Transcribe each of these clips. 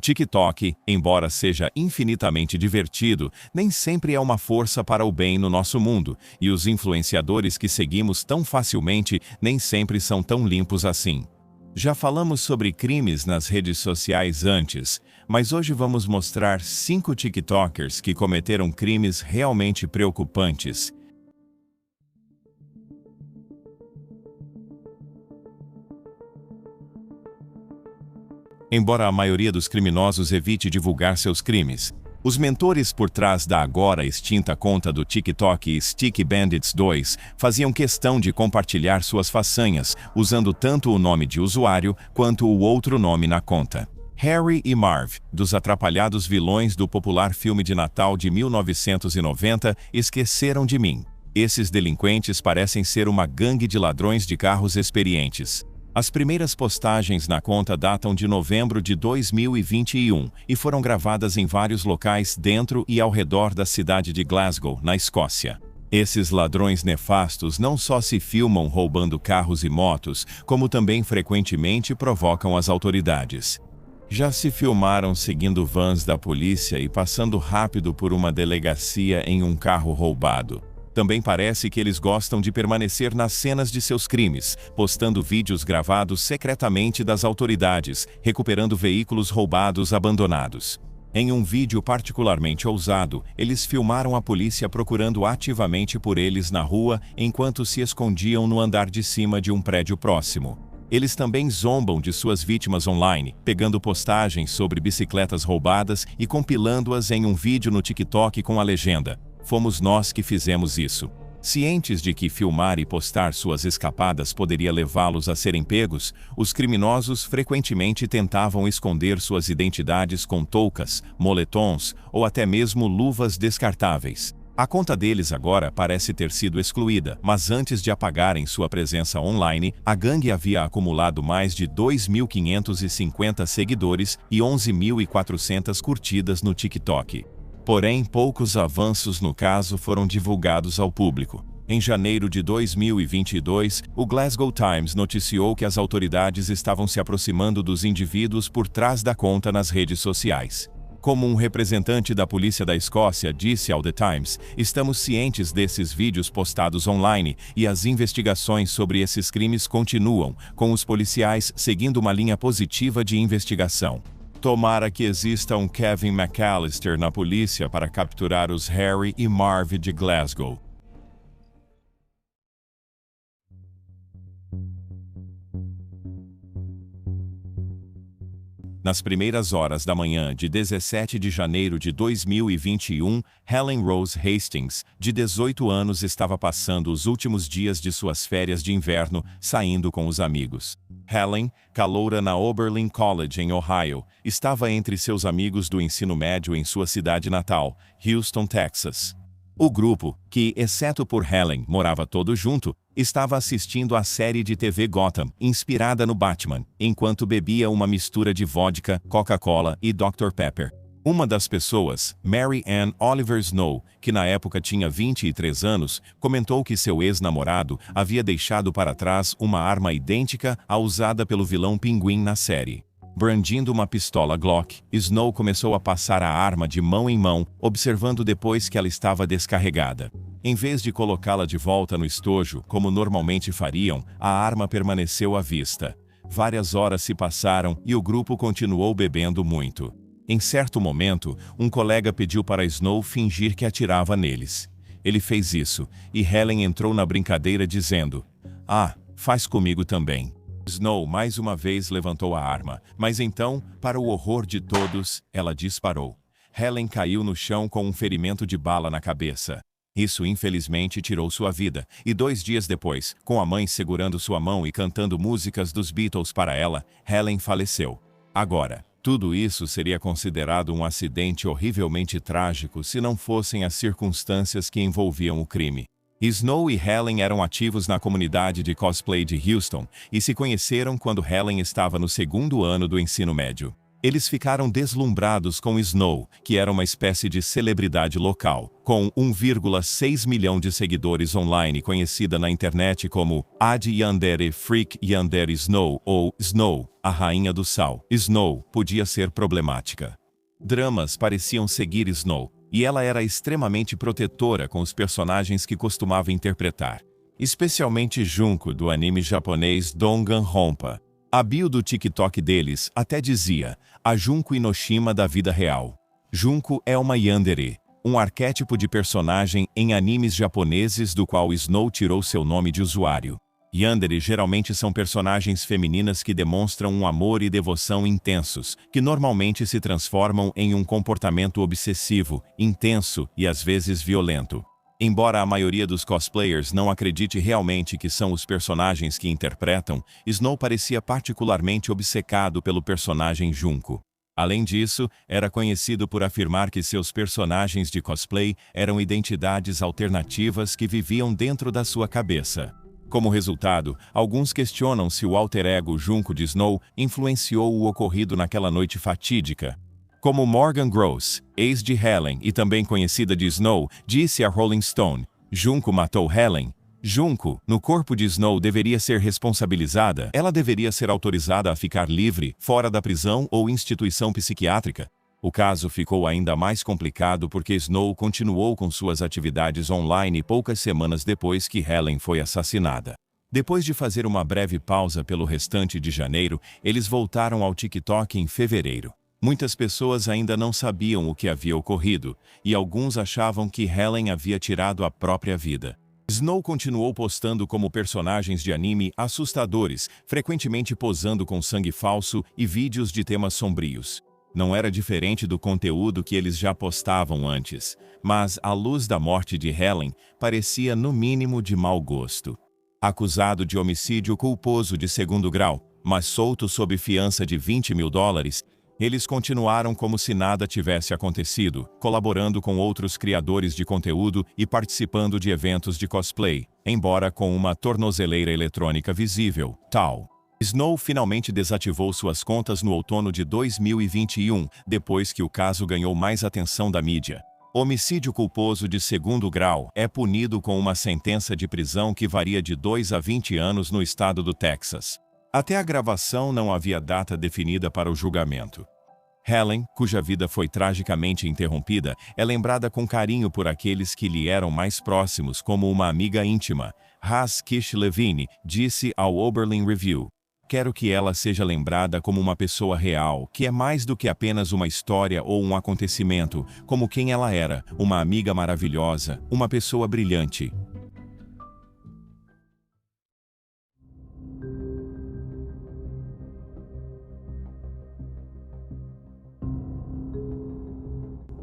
TikTok, embora seja infinitamente divertido, nem sempre é uma força para o bem no nosso mundo, e os influenciadores que seguimos tão facilmente nem sempre são tão limpos assim. Já falamos sobre crimes nas redes sociais antes, mas hoje vamos mostrar 5 TikTokers que cometeram crimes realmente preocupantes. Embora a maioria dos criminosos evite divulgar seus crimes, os mentores por trás da agora extinta conta do TikTok Stick Bandits 2 faziam questão de compartilhar suas façanhas, usando tanto o nome de usuário quanto o outro nome na conta. Harry e Marv, dos atrapalhados vilões do popular filme de Natal de 1990, Esqueceram de Mim. Esses delinquentes parecem ser uma gangue de ladrões de carros experientes. As primeiras postagens na conta datam de novembro de 2021 e foram gravadas em vários locais dentro e ao redor da cidade de Glasgow, na Escócia. Esses ladrões nefastos não só se filmam roubando carros e motos, como também frequentemente provocam as autoridades. Já se filmaram seguindo vans da polícia e passando rápido por uma delegacia em um carro roubado. Também parece que eles gostam de permanecer nas cenas de seus crimes, postando vídeos gravados secretamente das autoridades, recuperando veículos roubados abandonados. Em um vídeo particularmente ousado, eles filmaram a polícia procurando ativamente por eles na rua enquanto se escondiam no andar de cima de um prédio próximo. Eles também zombam de suas vítimas online, pegando postagens sobre bicicletas roubadas e compilando-as em um vídeo no TikTok com a legenda: "Fomos nós que fizemos isso." Cientes de que filmar e postar suas escapadas poderia levá-los a serem pegos, os criminosos frequentemente tentavam esconder suas identidades com toucas, moletons ou até mesmo luvas descartáveis. A conta deles agora parece ter sido excluída, mas antes de apagarem sua presença online, a gangue havia acumulado mais de 2.550 seguidores e 11.400 curtidas no TikTok. Porém, poucos avanços no caso foram divulgados ao público. Em janeiro de 2022, o Glasgow Times noticiou que as autoridades estavam se aproximando dos indivíduos por trás da conta nas redes sociais. Como um representante da polícia da Escócia disse ao The Times, estamos cientes desses vídeos postados online e as investigações sobre esses crimes continuam, com os policiais seguindo uma linha positiva de investigação. Tomara que exista um Kevin McAllister na polícia para capturar os Harry e Marv de Glasgow. Nas primeiras horas da manhã de 17 de janeiro de 2021, Helen Rose Hastings, de 18 anos, estava passando os últimos dias de suas férias de inverno, saindo com os amigos. Helen, caloura na Oberlin College, em Ohio, estava entre seus amigos do ensino médio em sua cidade natal, Houston, Texas. O grupo, que, exceto por Helen, morava todo junto, estava assistindo à série de TV Gotham, inspirada no Batman, enquanto bebia uma mistura de vodka, Coca-Cola e Dr. Pepper. Uma das pessoas, Mary Ann Oliver Snow, que na época tinha 23 anos, comentou que seu ex-namorado havia deixado para trás uma arma idêntica à usada pelo vilão Pinguim na série. Brandindo uma pistola Glock, Snow começou a passar a arma de mão em mão, observando depois que ela estava descarregada. Em vez de colocá-la de volta no estojo, como normalmente fariam, a arma permaneceu à vista. Várias horas se passaram e o grupo continuou bebendo muito. Em certo momento, um colega pediu para Snow fingir que atirava neles. Ele fez isso, e Helen entrou na brincadeira dizendo: "Ah, faz comigo também." Snow mais uma vez levantou a arma, mas então, para o horror de todos, ela disparou. Helen caiu no chão com um ferimento de bala na cabeça. Isso infelizmente tirou sua vida, e 2 dias depois, com a mãe segurando sua mão e cantando músicas dos Beatles para ela, Helen faleceu. Agora, tudo isso seria considerado um acidente horrivelmente trágico se não fossem as circunstâncias que envolviam o crime. Snow e Helen eram ativos na comunidade de cosplay de Houston e se conheceram quando Helen estava no 2º ano do ensino médio. Eles ficaram deslumbrados com Snow, que era uma espécie de celebridade local, com 1,6 milhão de seguidores online, conhecida na internet como Ad Yandere Freak Yandere Snow ou Snow, a rainha do sal. Snow podia ser problemática. Dramas pareciam seguir Snow, e ela era extremamente protetora com os personagens que costumava interpretar, especialmente Junko do anime japonês Danganronpa. A bio do TikTok deles até dizia, a Junko Inoshima da vida real. Junko é uma yandere, um arquétipo de personagem em animes japoneses do qual Snow tirou seu nome de usuário. Yandere geralmente são personagens femininas que demonstram um amor e devoção intensos, que normalmente se transformam em um comportamento obsessivo, intenso e às vezes violento. Embora a maioria dos cosplayers não acredite realmente que são os personagens que interpretam, Snow parecia particularmente obcecado pelo personagem Junko. Além disso, era conhecido por afirmar que seus personagens de cosplay eram identidades alternativas que viviam dentro da sua cabeça. Como resultado, alguns questionam se o alter ego Junko de Snow influenciou o ocorrido naquela noite fatídica. Como Morgan Gross, ex de Helen e também conhecida de Snow, disse a Rolling Stone, Junko matou Helen. Junko, no corpo de Snow, deveria ser responsabilizada. Ela deveria ser autorizada a ficar livre, fora da prisão ou instituição psiquiátrica. O caso ficou ainda mais complicado porque Snow continuou com suas atividades online poucas semanas depois que Helen foi assassinada. Depois de fazer uma breve pausa pelo restante de janeiro, eles voltaram ao TikTok em fevereiro. Muitas pessoas ainda não sabiam o que havia ocorrido, e alguns achavam que Helen havia tirado a própria vida. Snow continuou postando como personagens de anime assustadores, frequentemente posando com sangue falso e vídeos de temas sombrios. Não era diferente do conteúdo que eles já postavam antes, mas, à luz da morte de Helen, parecia no mínimo de mau gosto. Acusado de homicídio culposo de segundo grau, mas solto sob fiança de $20 mil, eles continuaram como se nada tivesse acontecido, colaborando com outros criadores de conteúdo e participando de eventos de cosplay, embora com uma tornozeleira eletrônica visível, tal. Snow finalmente desativou suas contas no outono de 2021, depois que o caso ganhou mais atenção da mídia. Homicídio culposo de segundo grau é punido com uma sentença de prisão que varia de 2 a 20 anos no estado do Texas. Até a gravação não havia data definida para o julgamento. Helen, cuja vida foi tragicamente interrompida, é lembrada com carinho por aqueles que lhe eram mais próximos como uma amiga íntima. Ras Kish Levine disse ao Oberlin Review, quero que ela seja lembrada como uma pessoa real, que é mais do que apenas uma história ou um acontecimento, como quem ela era, uma amiga maravilhosa, uma pessoa brilhante.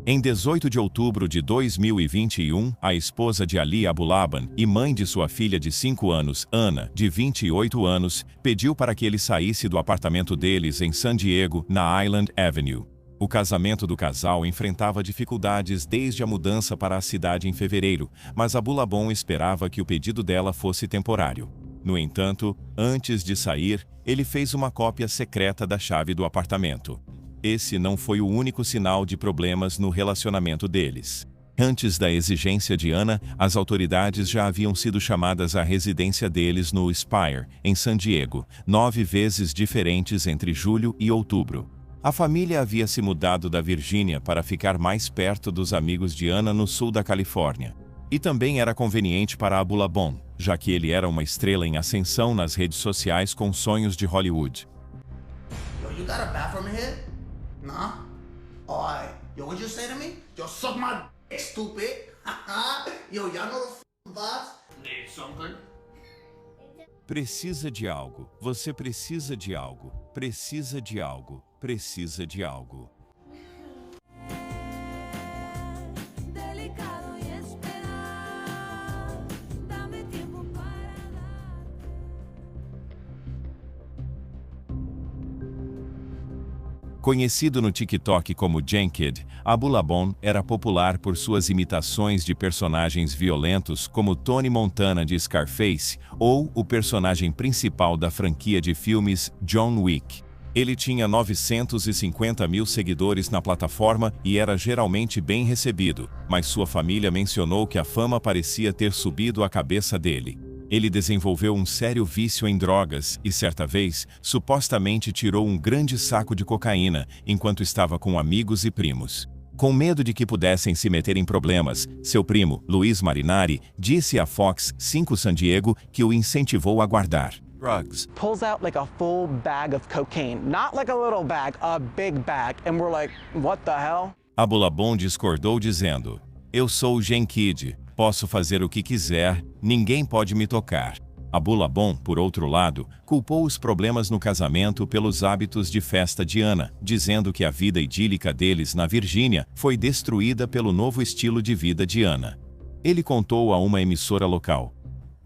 Em 18 de outubro de 2021, a esposa de Ali Abulaban e mãe de sua filha de 5 anos, Ana, de 28 anos, pediu para que ele saísse do apartamento deles em San Diego, na Island Avenue. O casamento do casal enfrentava dificuldades desde a mudança para a cidade em fevereiro, mas Abulabon esperava que o pedido dela fosse temporário. No entanto, antes de sair, ele fez uma cópia secreta da chave do apartamento. Esse não foi o único sinal de problemas no relacionamento deles. Antes da exigência de Ana, as autoridades já haviam sido chamadas à residência deles no Spire, em San Diego, 9 vezes diferentes entre julho e outubro. A família havia se mudado da Virgínia para ficar mais perto dos amigos de Ana no sul da Califórnia. E também era conveniente para Abulabon, já que ele era uma estrela em ascensão nas redes sociais com sonhos de Hollywood. Yo, you got a bathroom here? Nah? Alright. Yo, what'd you say to me? Yo, suck my dick, stupid. Yo, y'all know the vibes? Need something? Precisa de algo. Você precisa de algo. Precisa de algo. Precisa de algo. Conhecido no TikTok como Jankid, Abulabon era popular por suas imitações de personagens violentos como Tony Montana de Scarface ou o personagem principal da franquia de filmes John Wick. Ele tinha 950 mil seguidores na plataforma e era geralmente bem recebido, mas sua família mencionou que a fama parecia ter subido a cabeça dele. Ele desenvolveu um sério vício em drogas e, certa vez, supostamente tirou um grande saco de cocaína enquanto estava com amigos e primos. Com medo de que pudessem se meter em problemas, seu primo, Luiz Marinari, disse à Fox 5 San Diego que o incentivou a guardar drugs. Pulls out like a full bag of cocaine, not like a little bag, a big bag, and we're like, what the hell? Abulabon discordou dizendo: "Eu sou o Gen Kid, posso fazer o que quiser, ninguém pode me tocar." Abulabon, por outro lado, culpou os problemas no casamento pelos hábitos de festa de Ana, dizendo que a vida idílica deles na Virgínia foi destruída pelo novo estilo de vida de Ana. Ele contou a uma emissora local: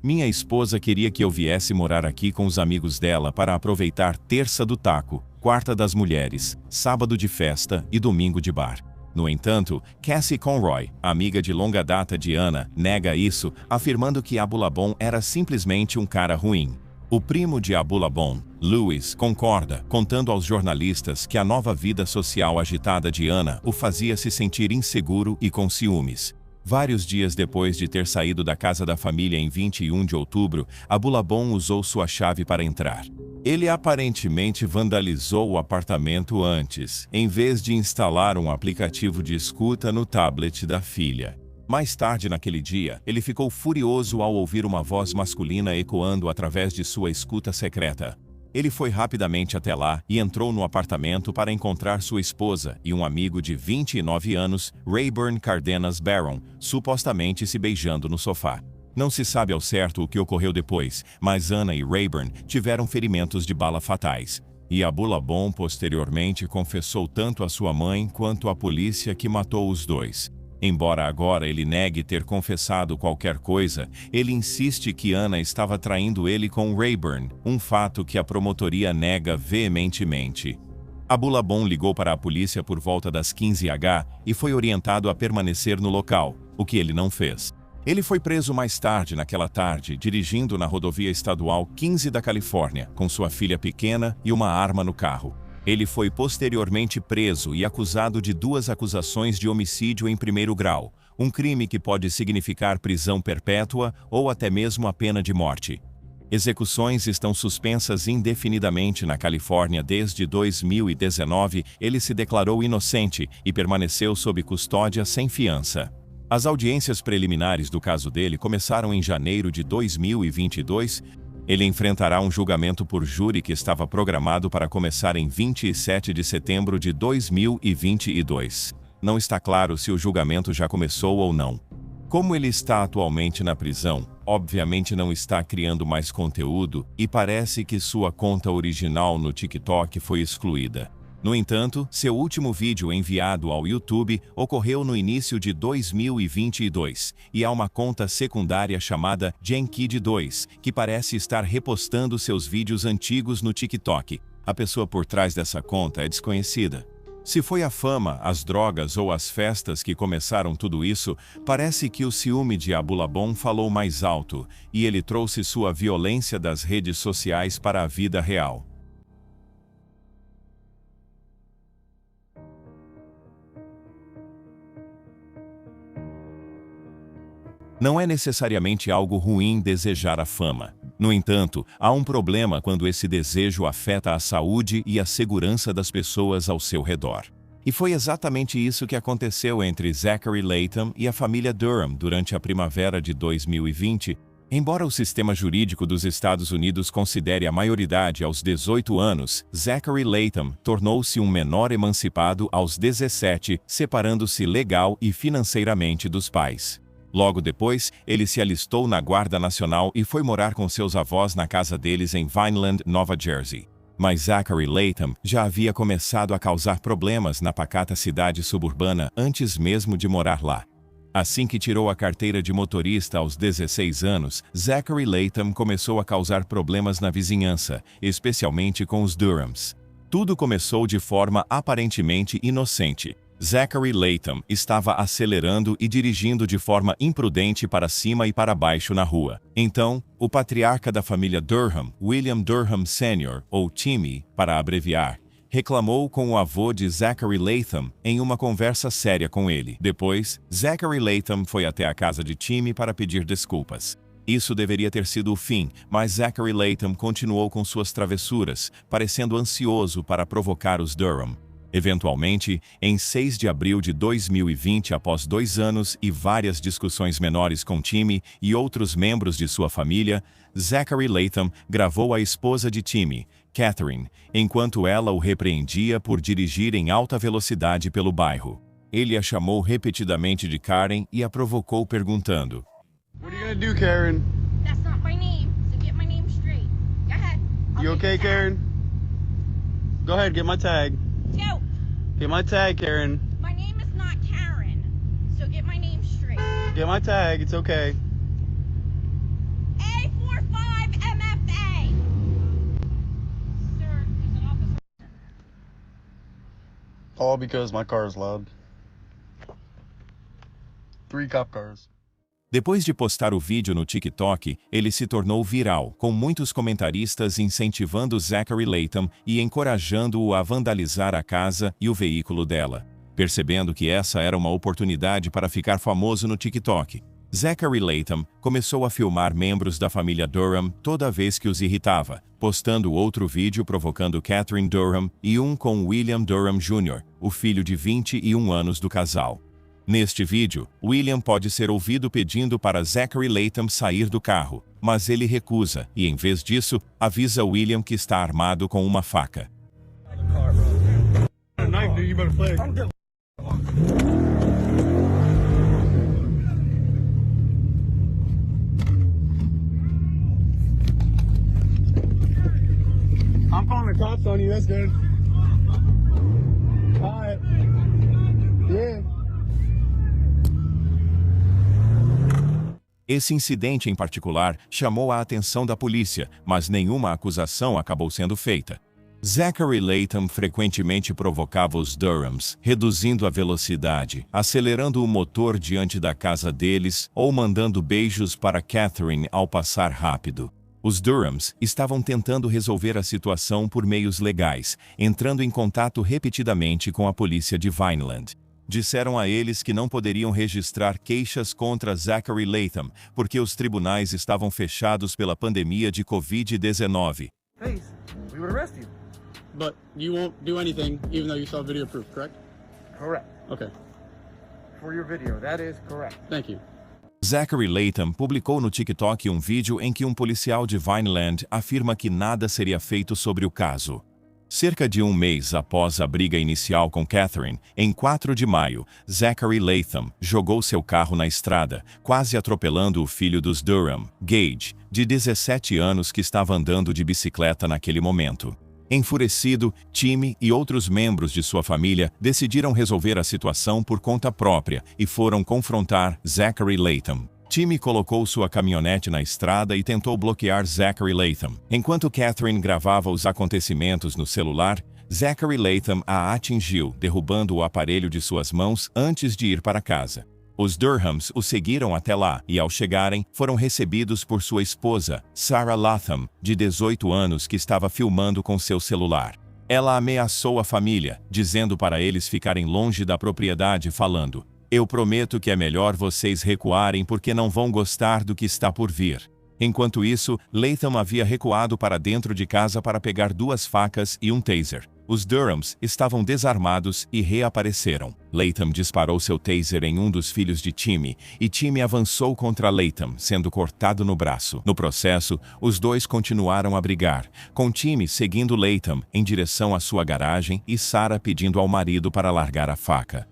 "Minha esposa queria que eu viesse morar aqui com os amigos dela para aproveitar terça do taco, quarta das mulheres, sábado de festa e domingo de bar." No entanto, Cassie Conroy, amiga de longa data de Ana, nega isso, afirmando que Abulabon era simplesmente um cara ruim. O primo de Abulabon, Louis, concorda, contando aos jornalistas que a nova vida social agitada de Ana o fazia se sentir inseguro e com ciúmes. Vários dias depois de ter saído da casa da família em 21 de outubro, Abulabon usou sua chave para entrar. Ele aparentemente vandalizou o apartamento antes, em vez de instalar um aplicativo de escuta no tablet da filha. Mais tarde naquele dia, ele ficou furioso ao ouvir uma voz masculina ecoando através de sua escuta secreta. Ele foi rapidamente até lá e entrou no apartamento para encontrar sua esposa e um amigo de 29 anos, Rayburn Cardenas Barron, supostamente se beijando no sofá. Não se sabe ao certo o que ocorreu depois, mas Ana e Rayburn tiveram ferimentos de bala fatais. E Abulabon posteriormente confessou tanto à sua mãe quanto à polícia que matou os dois. Embora agora ele negue ter confessado qualquer coisa, ele insiste que Ana estava traindo ele com Rayburn, um fato que a promotoria nega veementemente. Abulabon ligou para a polícia por volta das 15h e foi orientado a permanecer no local, o que ele não fez. Ele foi preso mais tarde naquela tarde, dirigindo na rodovia estadual 15 da Califórnia, com sua filha pequena e uma arma no carro. Ele foi posteriormente preso e acusado de 2 acusações de homicídio em primeiro grau, um crime que pode significar prisão perpétua ou até mesmo a pena de morte. Execuções estão suspensas indefinidamente na Califórnia desde 2019. Ele se declarou inocente e permaneceu sob custódia sem fiança. As audiências preliminares do caso dele começaram em janeiro de 2022. Ele enfrentará um julgamento por júri que estava programado para começar em 27 de setembro de 2022. Não está claro se o julgamento já começou ou não. Como ele está atualmente na prisão, obviamente não está criando mais conteúdo e parece que sua conta original no TikTok foi excluída. No entanto, seu último vídeo enviado ao YouTube ocorreu no início de 2022 e há uma conta secundária chamada Gen Kid 2, que parece estar repostando seus vídeos antigos no TikTok. A pessoa por trás dessa conta é desconhecida. Se foi a fama, as drogas ou as festas que começaram tudo isso, parece que o ciúme de Abulabon falou mais alto e ele trouxe sua violência das redes sociais para a vida real. Não é necessariamente algo ruim desejar a fama. No entanto, há um problema quando esse desejo afeta a saúde e a segurança das pessoas ao seu redor. E foi exatamente isso que aconteceu entre Zachary Latham e a família Durham durante a primavera de 2020. Embora o sistema jurídico dos Estados Unidos considere a maioridade aos 18 anos, Zachary Latham tornou-se um menor emancipado aos 17, separando-se legal e financeiramente dos pais. Logo depois, ele se alistou na Guarda Nacional e foi morar com seus avós na casa deles em Vineland, Nova Jersey. Mas Zachary Latham já havia começado a causar problemas na pacata cidade suburbana antes mesmo de morar lá. Assim que tirou a carteira de motorista aos 16 anos, Zachary Latham começou a causar problemas na vizinhança, especialmente com os Durhams. Tudo começou de forma aparentemente inocente. Zachary Latham estava acelerando e dirigindo de forma imprudente para cima e para baixo na rua. Então, o patriarca da família Durham, William Durham Sr., ou Timmy, para abreviar, reclamou com o avô de Zachary Latham em uma conversa séria com ele. Depois, Zachary Latham foi até a casa de Timmy para pedir desculpas. Isso deveria ter sido o fim, mas Zachary Latham continuou com suas travessuras, parecendo ansioso para provocar os Durham. Eventualmente, em 6 de abril de 2020, após 2 anos e várias discussões menores com Timmy e outros membros de sua família, Zachary Latham gravou a esposa de Timmy, Catherine, enquanto ela o repreendia por dirigir em alta velocidade pelo bairro. Ele a chamou repetidamente de Karen e a provocou perguntando: What are you gonna do, Karen? That's not my name, so get my name straight. Go ahead. You okay, Karen? Go ahead, get my tag. Go. Get my tag, Karen. My name is not Karen, so get my name straight. Get my tag, it's okay. A45MFA. Sir, there's an officer. All because my car is loud. 3 cop cars. Depois de postar o vídeo no TikTok, ele se tornou viral, com muitos comentaristas incentivando Zachary Latham e encorajando-o a vandalizar a casa e o veículo dela. Percebendo que essa era uma oportunidade para ficar famoso no TikTok, Zachary Latham começou a filmar membros da família Durham toda vez que os irritava, postando outro vídeo provocando Catherine Durham e um com William Durham Jr., o filho de 21 anos do casal. Neste vídeo, William pode ser ouvido pedindo para Zachary Latham sair do carro, mas ele recusa e, em vez disso, avisa William que está armado com uma faca. I'm calling the cops on you, that's good. Alright. Yeah. Esse incidente em particular chamou a atenção da polícia, mas nenhuma acusação acabou sendo feita. Zachary Latham frequentemente provocava os Durhams, reduzindo a velocidade, acelerando o motor diante da casa deles ou mandando beijos para Catherine ao passar rápido. Os Durhams estavam tentando resolver a situação por meios legais, entrando em contato repetidamente com a polícia de Vineland. Disseram a eles que não poderiam registrar queixas contra Zachary Latham, porque os tribunais estavam fechados pela pandemia de Covid-19. Face, we would arrest you. But you won't do anything even though you saw video proof, correct? Correct. Okay, For your video, that is correct. thank you. Zachary Latham publicou no TikTok um vídeo em que um policial de Vineland afirma que nada seria feito sobre o caso. Cerca de um mês após a briga inicial com Catherine, em 4 de maio, Zachary Latham jogou seu carro na estrada, quase atropelando o filho dos Durham, Gage, de 17 anos que estava andando de bicicleta naquele momento. Enfurecido, Timmy e outros membros de sua família decidiram resolver a situação por conta própria e foram confrontar Zachary Latham. Timmy colocou sua caminhonete na estrada e tentou bloquear Zachary Latham. Enquanto Catherine gravava os acontecimentos no celular, Zachary Latham a atingiu, derrubando o aparelho de suas mãos antes de ir para casa. Os Durhams o seguiram até lá e, ao chegarem, foram recebidos por sua esposa, Sarah Latham, de 18 anos, que estava filmando com seu celular. Ela ameaçou a família, dizendo para eles ficarem longe da propriedade, falando: "Eu prometo que é melhor vocês recuarem porque não vão gostar do que está por vir." Enquanto isso, Latham havia recuado para dentro de casa para pegar 2 facas e um taser. Os Durhams estavam desarmados e reapareceram. Latham disparou seu taser em um dos filhos de Timmy, e Timmy avançou contra Latham, sendo cortado no braço. No processo, os dois continuaram a brigar, com Timmy seguindo Latham em direção à sua garagem e Sarah pedindo ao marido para largar a faca.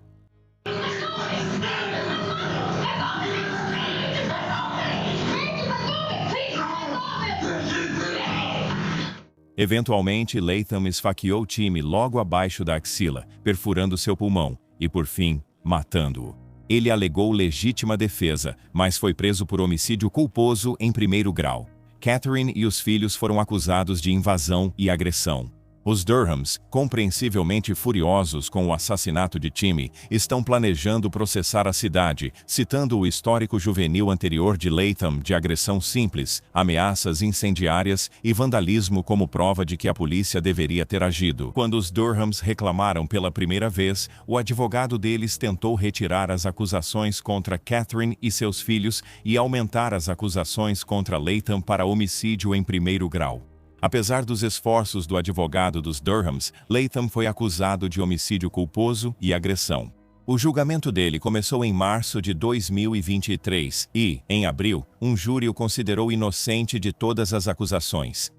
Eventualmente, Latham esfaqueou Timmy logo abaixo da axila, perfurando seu pulmão e, por fim, matando-o. Ele alegou legítima defesa, mas foi preso por homicídio culposo em 1º grau. Catherine e os filhos foram acusados de invasão e agressão. Os Durhams, compreensivelmente furiosos com o assassinato de Timmy, estão planejando processar a cidade, citando o histórico juvenil anterior de Latham de agressão simples, ameaças incendiárias e vandalismo como prova de que a polícia deveria ter agido. Quando os Durhams reclamaram pela primeira vez, o advogado deles tentou retirar as acusações contra Catherine e seus filhos e aumentar as acusações contra Latham para homicídio em primeiro grau. Apesar dos esforços do advogado dos Durhams, Latham foi acusado de homicídio culposo e agressão. O julgamento dele começou em março de 2023 e, em abril, um júri o considerou inocente de todas as acusações.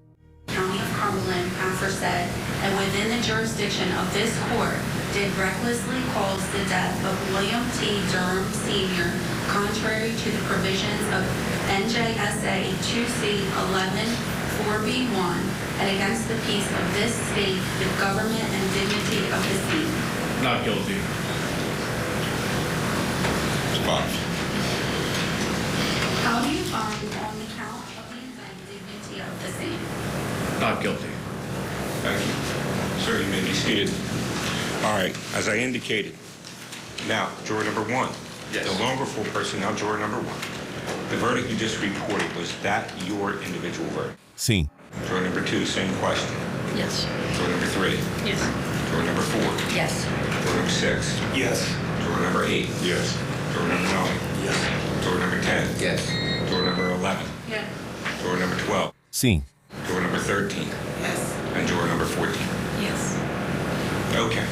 County of Cumberland, aforesaid, and within the jurisdiction of this court, did recklessly cause the death of William T. Durham Sr., contrary to the provisions of NJSA 2C 11-4B1, and against the peace of this state, the government and dignity of the state. Not guilty. How do you find on the count of the event dignity of the same? Not guilty. Thank you. Sir, you may be seated. All right, as I indicated, now, juror number one. Yes. No longer full person, now juror number one. The verdict you just reported, was that your individual verdict? Sim. Juror number two, same question. Yes. Juror number three. Yes. Juror number four. Yes. Juror number six. Yes. Juror number eight. Yes. Juror number 9. Yes. Juror number 10. Yes. Juror number 11. Yeah. Juror number 12. Sim. Juror number 13. Yes. And juror number 14. Yes. Okay.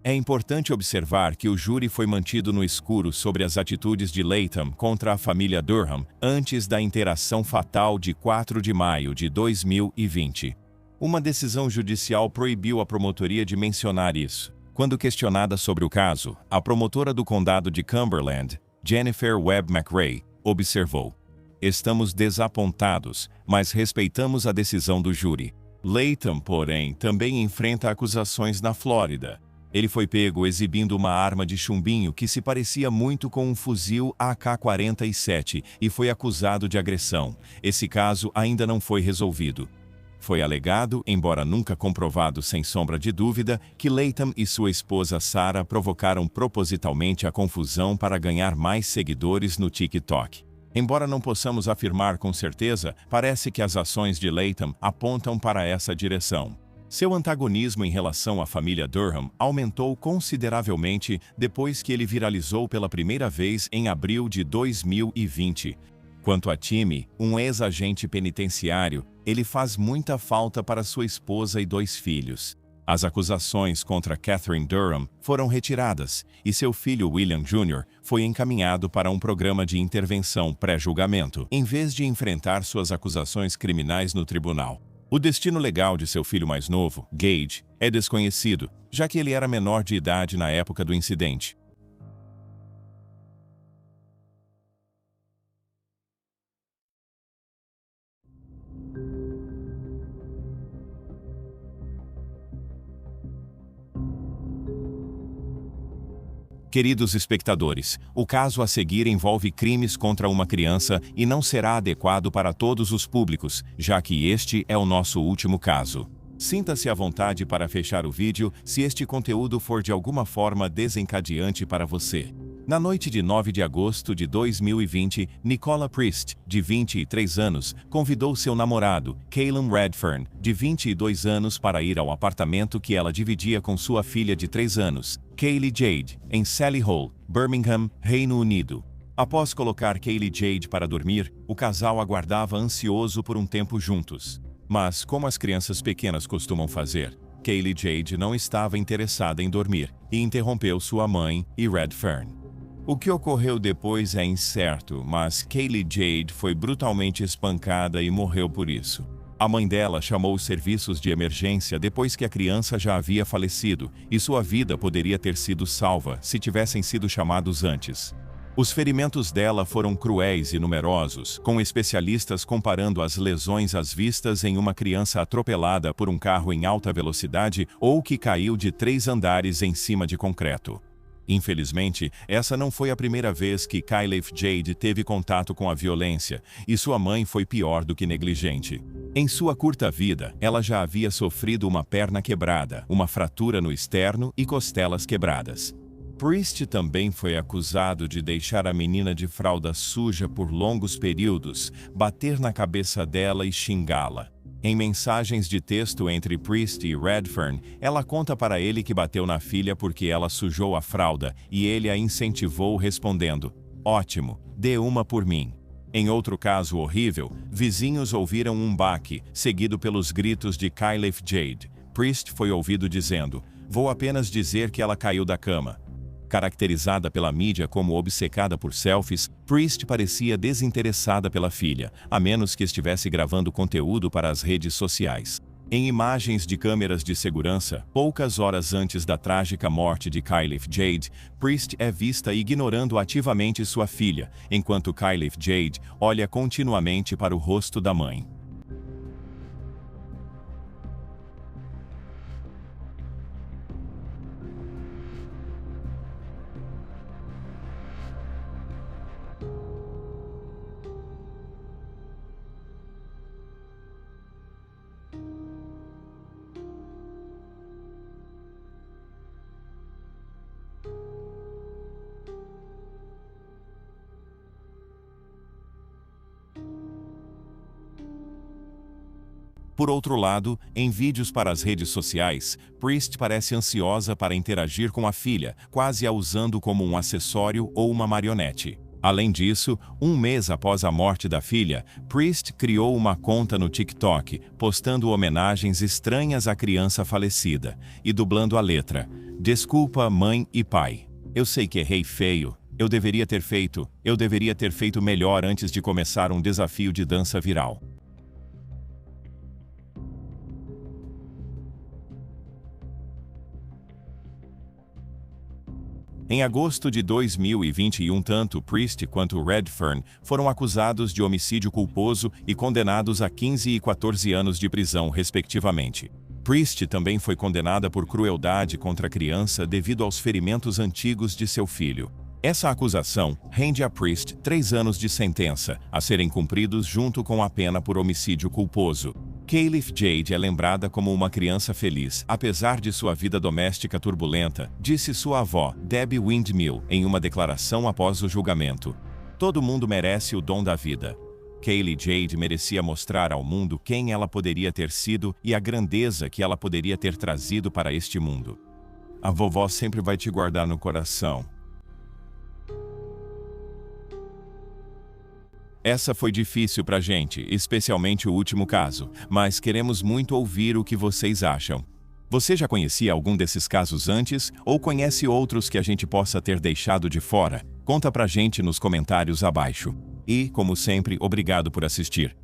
É importante observar que o júri foi mantido no escuro sobre as atitudes de Latham contra a família Durham antes da interação fatal de 4 de maio de 2020. Uma decisão judicial proibiu a promotoria de mencionar isso. Quando questionada sobre o caso, a promotora do condado de Cumberland, Jennifer Webb McRae, observou: "Estamos desapontados, mas respeitamos a decisão do júri." Latham, porém, também enfrenta acusações na Flórida. Ele foi pego exibindo uma arma de chumbinho que se parecia muito com um fuzil AK-47 e foi acusado de agressão. Esse caso ainda não foi resolvido. Foi alegado, embora nunca comprovado sem sombra de dúvida, que Latham e sua esposa Sarah provocaram propositalmente a confusão para ganhar mais seguidores no TikTok. Embora não possamos afirmar com certeza, parece que as ações de Latham apontam para essa direção. Seu antagonismo em relação à família Durham aumentou consideravelmente depois que ele viralizou pela primeira vez em abril de 2020. Quanto a Timmy, um ex-agente penitenciário, ele faz muita falta para sua esposa e 2 filhos. As acusações contra Catherine Durham foram retiradas e seu filho William Jr. foi encaminhado para um programa de intervenção pré-julgamento, em vez de enfrentar suas acusações criminais no tribunal. O destino legal de seu filho mais novo, Gage, é desconhecido, já que ele era menor de idade na época do incidente. Queridos espectadores, o caso a seguir envolve crimes contra uma criança e não será adequado para todos os públicos, já que este é o nosso último caso. Sinta-se à vontade para fechar o vídeo se este conteúdo for de alguma forma desencadeante para você. Na noite de 9 de agosto de 2020, Nicola Priest, de 23 anos, convidou seu namorado, Callum Redfern, de 22 anos, para ir ao apartamento que ela dividia com sua filha de 3 anos, Kaylee Jade, em Sally Hall, Birmingham, Reino Unido. Após colocar Kaylee Jade para dormir, o casal aguardava ansioso por um tempo juntos. Mas, como as crianças pequenas costumam fazer, Kaylee Jade não estava interessada em dormir e interrompeu sua mãe e Redfern. O que ocorreu depois é incerto, mas Kaylee Jade foi brutalmente espancada e morreu por isso. A mãe dela chamou os serviços de emergência depois que a criança já havia falecido e sua vida poderia ter sido salva se tivessem sido chamados antes. Os ferimentos dela foram cruéis e numerosos, com especialistas comparando as lesões às vistas em uma criança atropelada por um carro em alta velocidade ou que caiu de 3 andares em cima de concreto. Infelizmente, essa não foi a primeira vez que Kaylee Jade teve contato com a violência, e sua mãe foi pior do que negligente. Em sua curta vida, ela já havia sofrido uma perna quebrada, uma fratura no externo e costelas quebradas. Priest também foi acusado de deixar a menina de fralda suja por longos períodos, bater na cabeça dela e xingá-la. Em mensagens de texto entre Priest e Redfern, ela conta para ele que bateu na filha porque ela sujou a fralda e ele a incentivou respondendo: "Ótimo, dê uma por mim." Em outro caso horrível, vizinhos ouviram um baque, seguido pelos gritos de Kylif Jade. Priest foi ouvido dizendo: "Vou apenas dizer que ela caiu da cama." Caracterizada pela mídia como obcecada por selfies, Priest parecia desinteressada pela filha, a menos que estivesse gravando conteúdo para as redes sociais. Em imagens de câmeras de segurança, poucas horas antes da trágica morte de Kylif Jade, Priest é vista ignorando ativamente sua filha, enquanto Kylif Jade olha continuamente para o rosto da mãe. Por outro lado, em vídeos para as redes sociais, Priest parece ansiosa para interagir com a filha, quase a usando como um acessório ou uma marionete. Além disso, um mês após a morte da filha, Priest criou uma conta no TikTok, postando homenagens estranhas à criança falecida e dublando a letra: "Desculpa, mãe e pai. Eu sei que errei feio. Eu deveria ter feito melhor antes de começar um desafio de dança viral." Em agosto de 2021, tanto Priest quanto Redfern foram acusados de homicídio culposo e condenados a 15 e 14 anos de prisão, respectivamente. Priest também foi condenada por crueldade contra a criança devido aos ferimentos antigos de seu filho. Essa acusação rende a Priest 3 anos de sentença, a serem cumpridos junto com a pena por homicídio culposo. Kylif Jade é lembrada como uma criança feliz, apesar de sua vida doméstica turbulenta, disse sua avó, Debbie Windmill, em uma declaração após o julgamento. "Todo mundo merece o dom da vida." Kaylee Jade merecia mostrar ao mundo quem ela poderia ter sido e a grandeza que ela poderia ter trazido para este mundo. A vovó sempre vai te guardar no coração. Essa foi difícil pra gente, especialmente o último caso, mas queremos muito ouvir o que vocês acham. Você já conhecia algum desses casos antes ou conhece outros que a gente possa ter deixado de fora? Conta pra gente nos comentários abaixo. E, como sempre, obrigado por assistir.